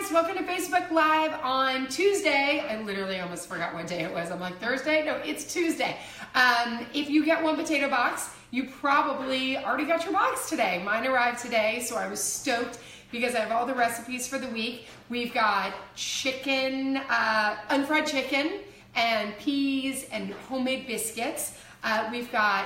guys, welcome to Facebook Live on Tuesday. I literally almost forgot what day it was. I'm like, Thursday? No, it's Tuesday. If you get one potato box, you probably already got your box today. Mine arrived today, so I was stoked because I have all the recipes for the week. We've got chicken, unfried chicken, and peas, and homemade biscuits. We've got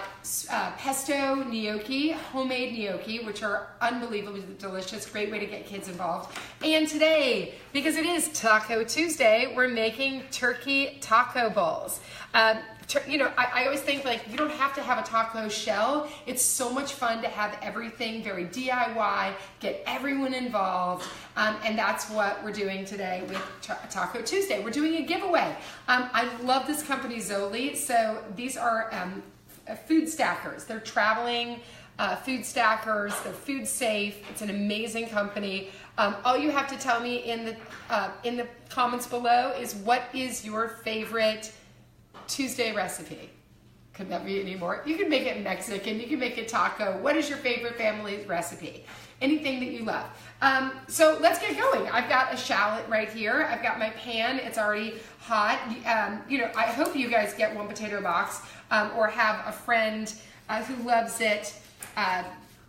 pesto gnocchi, homemade gnocchi, which are unbelievably delicious. Great way to get kids involved. And today, because it is Taco Tuesday, we're making turkey taco bowls. You know, I always think like you don't have to have a taco shell. It's so much fun to have everything very DIY, get everyone involved, and that's what we're doing today with Taco Tuesday. We're doing a giveaway. I love this company, Zoli. So these are food stackers. They're traveling food stackers. They're food safe. It's an amazing company. All you have to tell me in the comments below is what is your favorite Tuesday recipe. Could that be any more? You can make it Mexican, you can make it taco. What is your favorite family's recipe? Anything that you love. So let's get going. I've got a shallot right here. I've got my pan, it's already hot. You know, I hope you guys get one potato box or have a friend who loves it,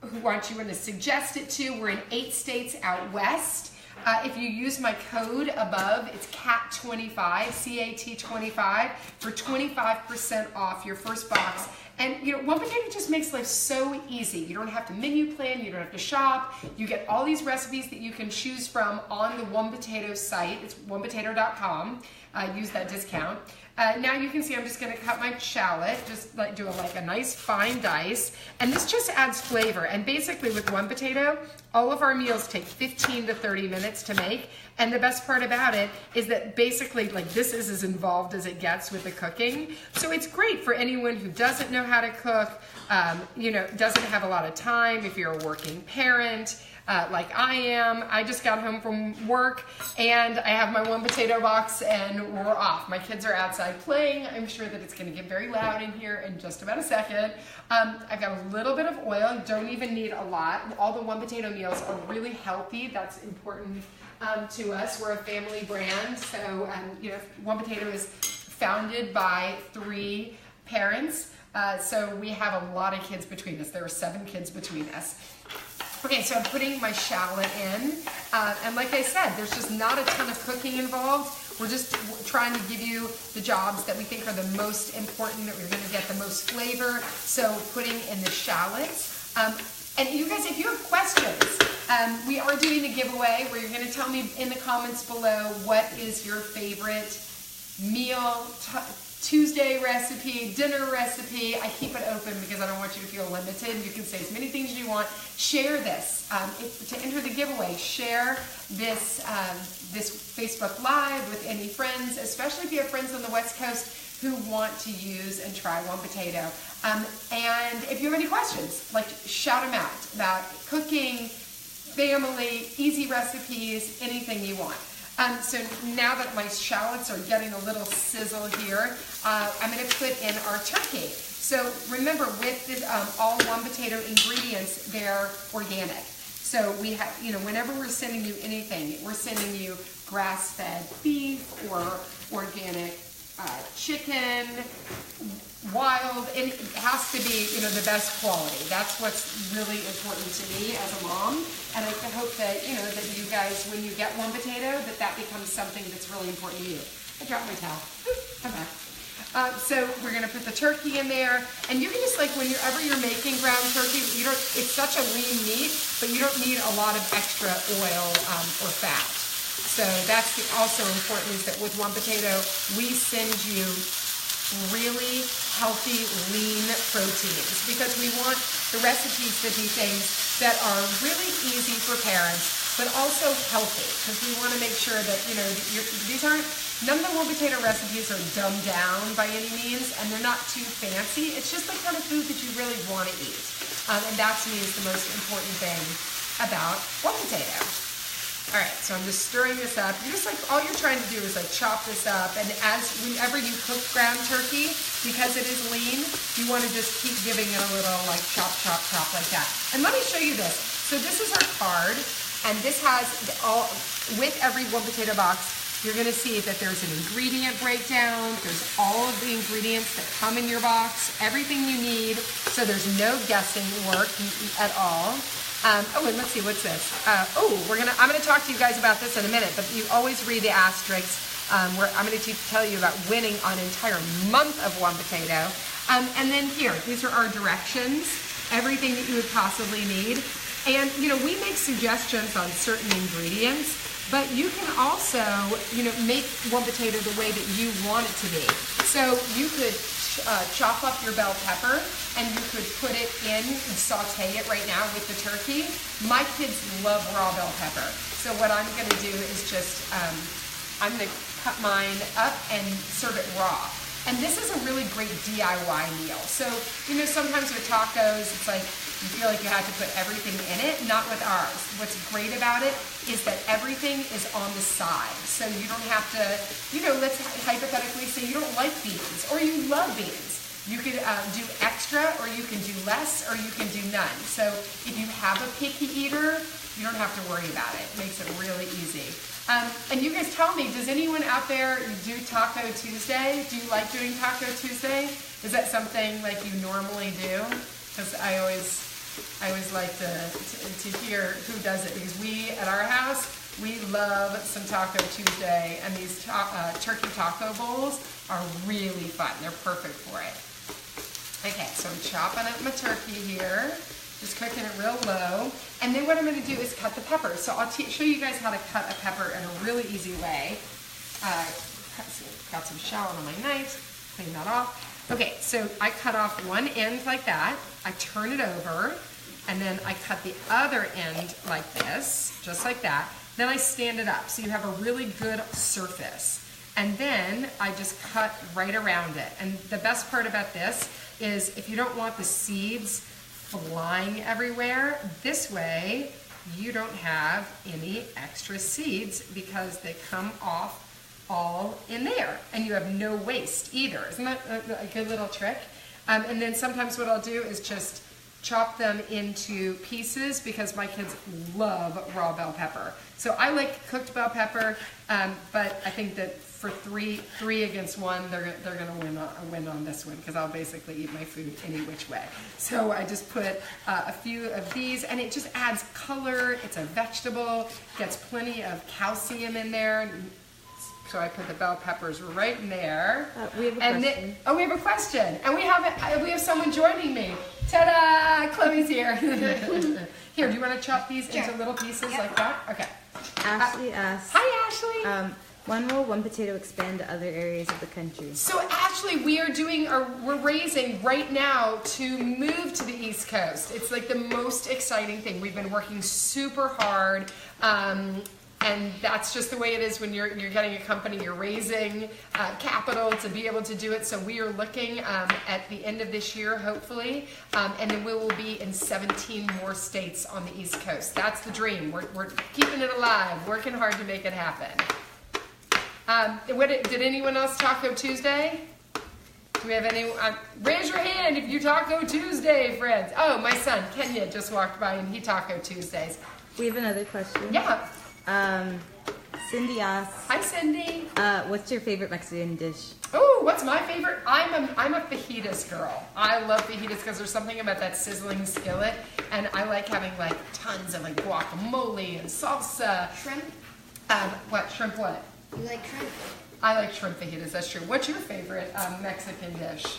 who wants you to suggest it to. We're in 8 states out west. If you use my code above, it's CAT25, C-A-T 25, for 25% off your first box. And you know, one potato just makes life so easy. You don't have to menu plan, you don't have to shop. You get all these recipes that you can choose from on the One Potato site. It's onepotato.com. Use that discount. Now you can see I'm just going to cut my shallot, just like do a nice fine dice, and this just adds flavor. And basically with one potato, all of our meals take 15 to 30 minutes to make, and the best part about it is that basically like this is as involved as it gets with the cooking. So it's great for anyone who doesn't know how to cook, you know, doesn't have a lot of time, if you're a working parent. Like I am. I just got home from work and I have my one potato box and we're off. My kids are outside playing. I'm sure that it's going to get very loud in here in just about a second. I've got a little bit of oil. Don't even need a lot. All the one potato meals are really healthy. That's important to us. We're a family brand. So, you know, One Potato is founded by 3 parents. So we have a lot of kids between us. There are 7 kids between us. Okay, so I'm putting my shallot in, and like I said, there's just not a ton of cooking involved. We're just trying to give you the jobs that we think are the most important, that we're going to get the most flavor. So putting in the shallots. And you guys, if you have questions, we are doing a giveaway where you're going to tell me in the comments below what is your favorite meal, Tuesday recipe, dinner recipe. I keep it open because I don't want you to feel limited. You can say as many things as you want. Share this. To enter the giveaway, share this, this Facebook Live with any friends, especially if you have friends on the West Coast who want to use and try one potato. And if you have any questions, like shout them out about cooking, family, easy recipes, anything you want. So now that my shallots are getting a little sizzle here, I'm going to put in our turkey. So remember, with the, all one potato ingredients, they're organic. So we have, you know, whenever we're sending you anything, we're sending you grass-fed beef or organic chicken, wild, and it has to be, you know, the best quality. That's what's really important to me as a mom, and I hope that, you know, that you guys, when you get one potato, that becomes something that's really important to you. I dropped my towel. Come back. So we're gonna put the turkey in there, and you can just like whenever you're making ground turkey, you don't. It's such a lean meat, but you don't need a lot of extra oil or fat. So that's also important, is that with one potato, we send you really healthy, lean proteins, because we want the recipes to be things that are really easy for parents, but also healthy, because we want to make sure that, you know, none of the one potato recipes are dumbed down by any means, and they're not too fancy. It's just the kind of food that you really want to eat. And that to me is the most important thing about one potato. All right, so I'm just stirring this up. You're just like, all you're trying to do is like chop this up, and whenever you cook ground turkey, because it is lean, you want to just keep giving it a little like chop, chop, chop like that. And let me show you this. So this is our card. And this has all, with every one potato box, you're gonna see that there's an ingredient breakdown. There's all of the ingredients that come in your box, everything you need. So there's no guessing work at all. Oh, and let's see, what's this? I'm gonna talk to you guys about this in a minute, but you always read the asterisks where I'm gonna tell you about winning an entire month of one potato. And then here, these are our directions, everything that you would possibly need. And, you know, we make suggestions on certain ingredients, but you can also, you know, make one potato the way that you want it to be. So you could chop up your bell pepper and you could put it in and saute it right now with the turkey. My kids love raw bell pepper. So what I'm gonna do is just, I'm gonna cut mine up and serve it raw. And this is a really great DIY meal. So, you know, sometimes with tacos, it's like, you feel like you have to put everything in it. Not with ours. What's great about it is that everything is on the side. So you don't have to, you know, let's hypothetically say you don't like beans or you love beans. You could do extra or you can do less or you can do none. So if you have a picky eater, you don't have to worry about it. It makes it really easy. And you guys tell me, does anyone out there do Taco Tuesday? Do you like doing Taco Tuesday? Is that something like you normally do? Because I always like to hear who does it, because we at our house, we love some Taco Tuesday, and these turkey taco bowls are really fun. They're perfect for it. Okay, so I'm chopping up my turkey here, just cooking it real low, and then what I'm going to do is cut the pepper. So I'll show you guys how to cut a pepper in a really easy way. Got some shallot on my knife, clean that off. Okay, so I cut off one end like that, I turn it over, and then I cut the other end like this, just like that. Then I stand it up, so you have a really good surface. And then I just cut right around it. And the best part about this is if you don't want the seeds flying everywhere, this way you don't have any extra seeds because they come off all in there, and you have no waste either. Isn't that a good little trick? And then sometimes what I'll do is just chop them into pieces because my kids love raw bell pepper. So I like cooked bell pepper, but I think that for three against one, they're gonna win on this one because I'll basically eat my food any which way. So I just put a few of these, and it just adds color. It's a vegetable, gets plenty of calcium in there. So I put the bell peppers right in there. We have a question. We have a question. And we have someone joining me. Ta-da! Chloe's here. Here, do you want to chop these into little pieces like that? Okay. Ashley asks. Hi, Ashley. When will one potato expand to other areas of the country? So actually, we're raising right now to move to the East Coast. It's like the most exciting thing. We've been working super hard. And that's just the way it is when you're getting a company, you're raising capital to be able to do it. So we are looking at the end of this year, hopefully, and then we will be in 17 more states on the East Coast. That's the dream. We're keeping it alive, working hard to make it happen. Did anyone else Taco Tuesday? Do we have any? Raise your hand if you Taco Tuesday, friends. Oh, my son, Kenya, just walked by and he Taco Tuesdays. We have another question. Yeah. Cindy asks. Hi, Cindy. What's your favorite Mexican dish? Oh, what's my favorite? I'm a fajitas girl. I love fajitas because there's something about that sizzling skillet, and I like having like tons of like guacamole and salsa. Shrimp? What shrimp? What? You like shrimp? I like shrimp fajitas. That's true. What's your favorite Mexican dish?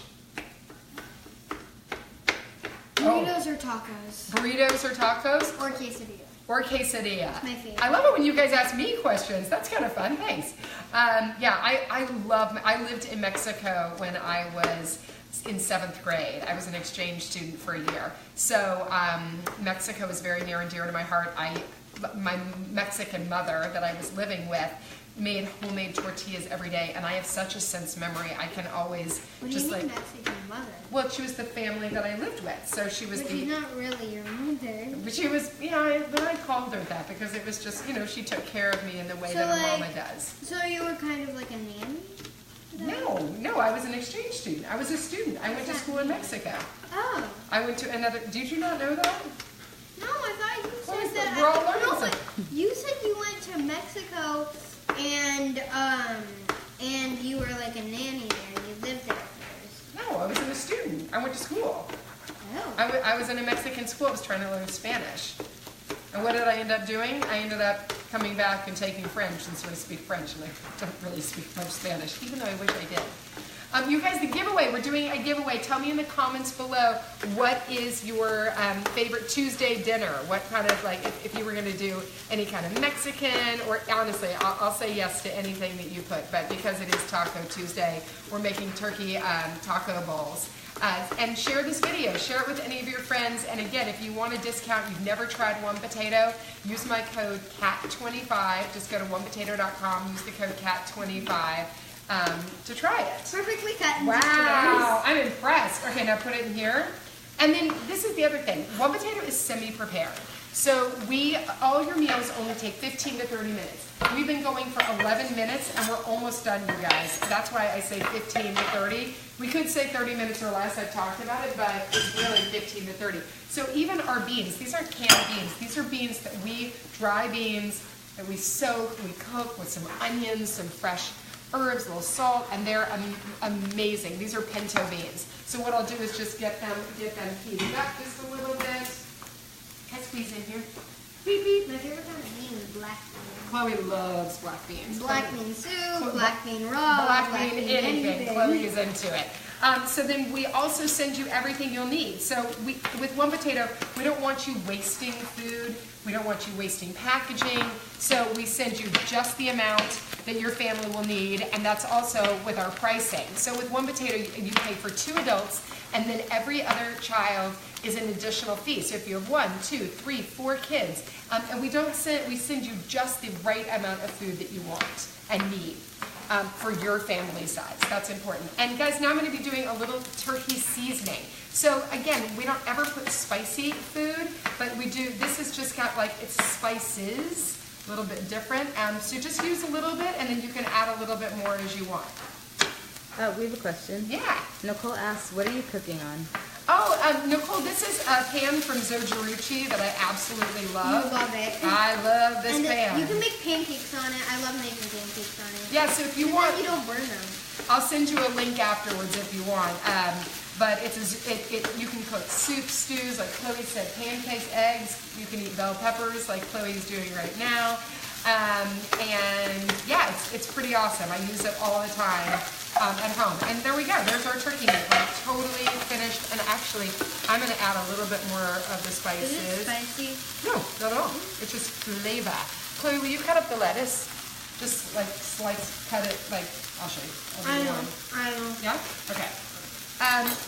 Burritos or tacos? Burritos or tacos? Or quesadilla. Or quesadilla. That's my favorite. I love it when you guys ask me questions. That's kind of fun. Thanks. Yeah, I lived in Mexico when I was in 7th grade. I was an exchange student for a year. So Mexico is very near and dear to my heart. My Mexican mother that I was living with made homemade tortillas every day, and I have such a sense memory. I can always What do you mean Mexican mother? Well, she was the family that I lived with, so she was But she's not really your mother. But she was, but I called her that because it was just, she took care of me in the way that a mama does. So you were kind of like a nanny? No, I was an exchange student. I was a student. I went to school in Mexico. Oh. I went to another, did you not know that? No, I thought you said that. We're all learning something. school. Oh. I was in a Mexican school. I was trying to learn Spanish. And what did I end up doing? I ended up coming back and taking French, since I speak French, and I don't really speak much Spanish, even though I wish I did. You guys, the giveaway, we're doing a giveaway. Tell me in the comments below, what is your favorite Tuesday dinner? What kind of, like, if you were going to do any kind of Mexican, or honestly, I'll say yes to anything that you put, but because it is Taco Tuesday, we're making turkey taco bowls. And share this video, share it with any of your friends, and again, if you want a discount, you've never tried One Potato, use my code CAT25, just go to onepotato.com, use the code CAT25 to try it. Perfectly cut into Wow, I'm impressed. Okay, now put it in here. And then this is the other thing, One Potato is semi-prepared. So all your meals only take 15 to 30 minutes. We've been going for 11 minutes and we're almost done, you guys. That's why I say 15 to 30. We could say 30 minutes or less, I've talked about it, but it's really 15 to 30. So even our beans, these aren't canned beans. These are beans that dry beans that we soak, we cook with some onions, some fresh herbs, a little salt, and they're amazing. These are pinto beans. So what I'll do is just get them heated up just a little bit. Can I squeeze in here? Beep, beep. My favorite kind of bean is black bean. Chloe loves black beans. Black bean soup, black bean raw, black bean anything. Chloe is into it. So then we also send you everything you'll need. So with One Potato, we don't want you wasting food. We don't want you wasting packaging. So we send you just the amount that your family will need, and that's also with our pricing. So with One Potato, you pay for 2 adults, and then every other child is an additional fee. So if you have 1, 2, 3, 4 kids, and we send you just the right amount of food that you want and need. For your family size. That's important. And guys, now I'm going to be doing a little turkey seasoning. So again, we don't ever put spicy food, but we do, this has just got like, it's spices, a little bit different. So just use a little bit and then you can add a little bit more as you want. We have a question. Yeah. Nicole asks, what are you cooking on? Oh, Nicole, this is a pan from Zojiruchi that I absolutely love. You love it. I love this and pan. You can make pancakes on it. I love making pancakes on it. Yeah, so if you And want, then you don't burn them. I'll send you a link afterwards if you want. But you can cook soup, stews, like Chloe said, pancakes, eggs. You can eat bell peppers like Chloe's doing right now. And yeah, it's pretty awesome. I use it all the time at home. And there we go. There's our turkey meat. We're totally finished. And actually, I'm going to add a little bit more of the spices. Is it spicy? No, not at all. It's just flavor. Chloe, will you cut up the lettuce? Just like cut it like, I'll show you. I know. Yeah? Okay.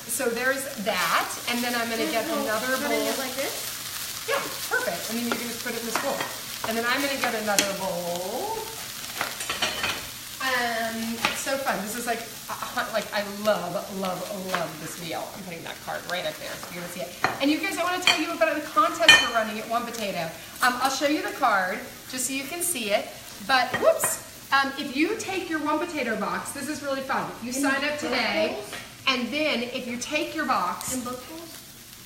So there's that. And then I'm going to get another bowl. Cutting it like this? Yeah, perfect. And then you can just put it in this bowl. And then I'm going to get another bowl. It's so fun. This is like I love this meal. I'm putting that card right up there so you're going to see it. And you guys, I want to tell you about the contest we're running at One Potato. I'll show you the card just so you can see it. But, whoops, if you take your One Potato box, this is really fun. If you sign up today, and then if you take your box. In book bowls?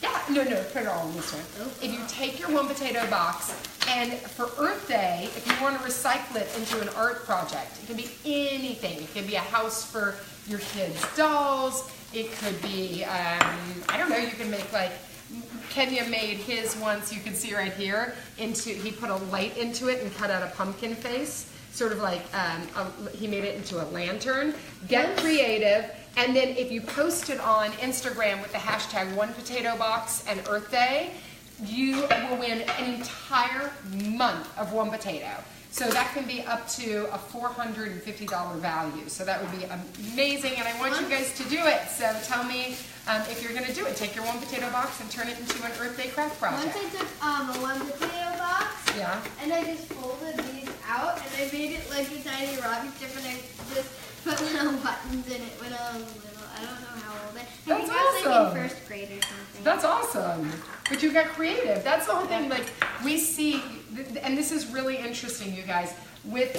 Yeah, no, put it all in this one. If you take your One Potato box, and for Earth Day, if you want to recycle it into an art project, it can be anything. It can be a house for your kids' dolls. It could be, I don't know, you can make like, Kenya made his once, you can see right here, he put a light into it and cut out a pumpkin face, sort of like, he made it into a lantern. Get creative. And then if you post it on Instagram with the hashtag OnePotatoBox and Earth Day, you will win an entire month of One Potato. So that can be up to a $450 value. So that would be amazing, and I want you guys to do it. So tell me if you're going to do it. Take your One Potato box and turn it into an Earth Day craft project. Once I took a One Potato box, yeah, and I just folded these out, and I made it like a tiny rocket ship, and I just put little buttons in it when I was little. I don't know how old I think That's I was awesome. like in first grade or something. That's awesome. But you got creative. That's the whole thing. Like we see, and this is really interesting, you guys, with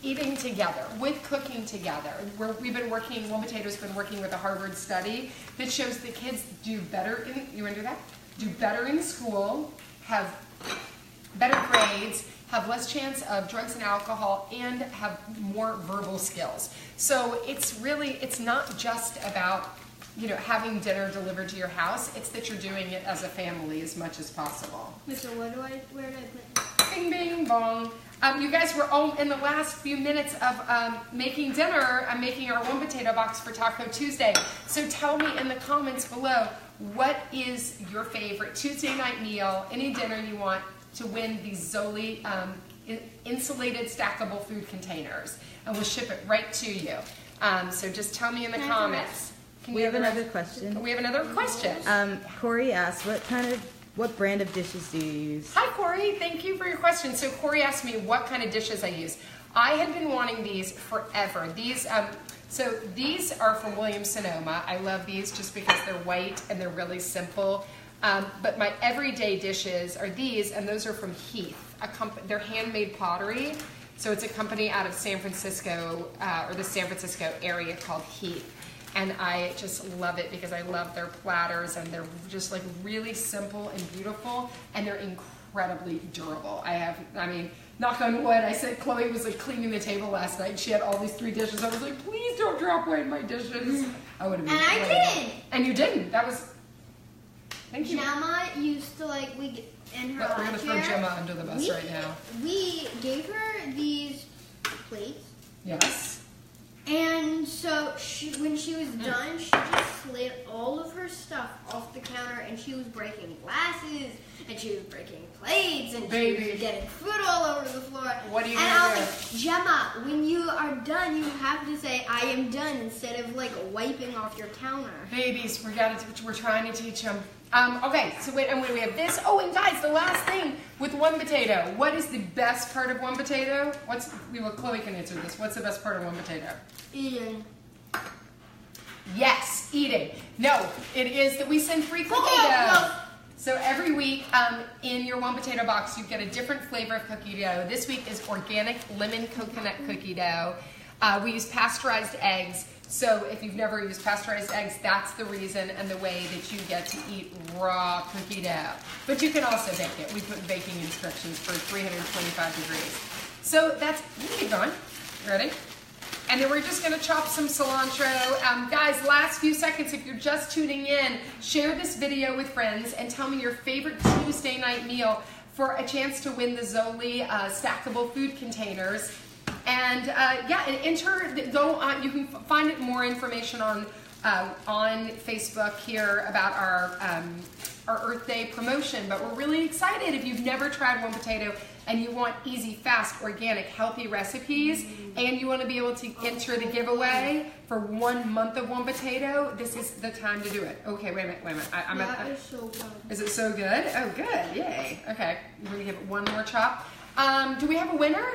eating together, with cooking together. We've been working, One Potato's been working with a Harvard study that shows that kids do better in, you want to do that? Do better in school, have better grades, have less chance of drugs and alcohol, and have more verbal skills. So it's not just about having dinner delivered to your house. It's that you're doing it as a family as much as possible. So where do I put? Bing, bing, bong. You guys were all in the last few minutes of making dinner. I'm making our one potato box for Taco Tuesday. So tell me in the comments below, what is your favorite Tuesday night meal, any dinner you want to win these Zoli insulated stackable food containers, and we'll ship it right to you. So just tell me in the comments. We have another question. We have another question. Corey asked, what brand of dishes do you use? Hi, Corey. Thank you for your question. So Corey asked me what kind of dishes I use. I had been wanting these forever. These are from Williams-Sonoma. I love these just because they're white and they're really simple. But my everyday dishes are these, and those are from Heath. They're handmade pottery. So it's a company out of San Francisco, or the San Francisco area called Heath. And I just love it because I love their platters, and they're just like really simple and beautiful, and they're incredibly durable. Knock on wood, I said Chloe was like cleaning the table last night. She had all these 3 dishes. I was like, please don't drop away my dishes. I would have been. And I didn't. And you didn't. That was. Thank you. Gemma used to in her But we're gonna throw Gemma under the bus right now. We gave her these plates. Yes. And so when she was done, she just slid all of her stuff off the counter, and she was breaking glasses, and she was breaking plates, and she was getting food all over the floor. What are you and gonna I was like, Gemma, when you are done, you have to say, I am done, instead of wiping off your counter. Babies, we're trying to teach them. Okay, so wait, and we have this. Oh, and guys, the last thing with one potato. What is the best part of one potato? Chloe can answer this. What's the best part of one potato? Eating. Yes, eating. No, it is that we send free cookie dough. So every week in your one potato box, you get a different flavor of cookie dough. This week is organic lemon coconut cookie dough. We use pasteurized eggs. So if you've never used pasteurized eggs, that's the reason and the way that you get to eat raw cookie dough. But you can also bake it. We put baking instructions for 325 degrees. So you keep going. Ready? And then we're just gonna chop some cilantro. Guys, last few seconds, if you're just tuning in, share this video with friends and tell me your favorite Tuesday night meal for a chance to win the Zoli stackable food containers. And and you can find more information on Facebook here about our Earth Day promotion. But we're really excited if you've never tried one potato and you want easy, fast, organic, healthy recipes, and you want to be able to enter the giveaway for 1 month of one potato. This is the time to do it. Okay, wait a minute. That is so good. Is it so good? Oh, good. Yay. Okay, we're gonna give it one more chop. Do we have a winner?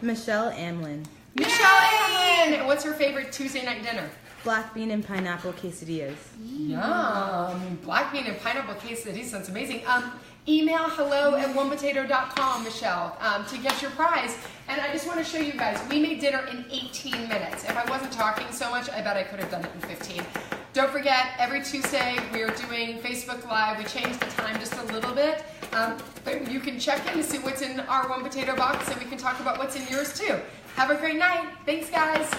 Michelle Amlin. Michelle Amlin! What's her favorite Tuesday night dinner? Black bean and pineapple quesadillas. Yum! Black bean and pineapple quesadillas sounds amazing. Email hello@onepotato.com, Michelle, to get your prize. And I just want to show you guys, we made dinner in 18 minutes. If I wasn't talking so much, I bet I could have done it in 15. Don't forget, every Tuesday we are doing Facebook Live. We changed the time just a little bit. But you can check in to see what's in our one potato box, and we can talk about what's in yours too. Have a great night. Thanks, guys.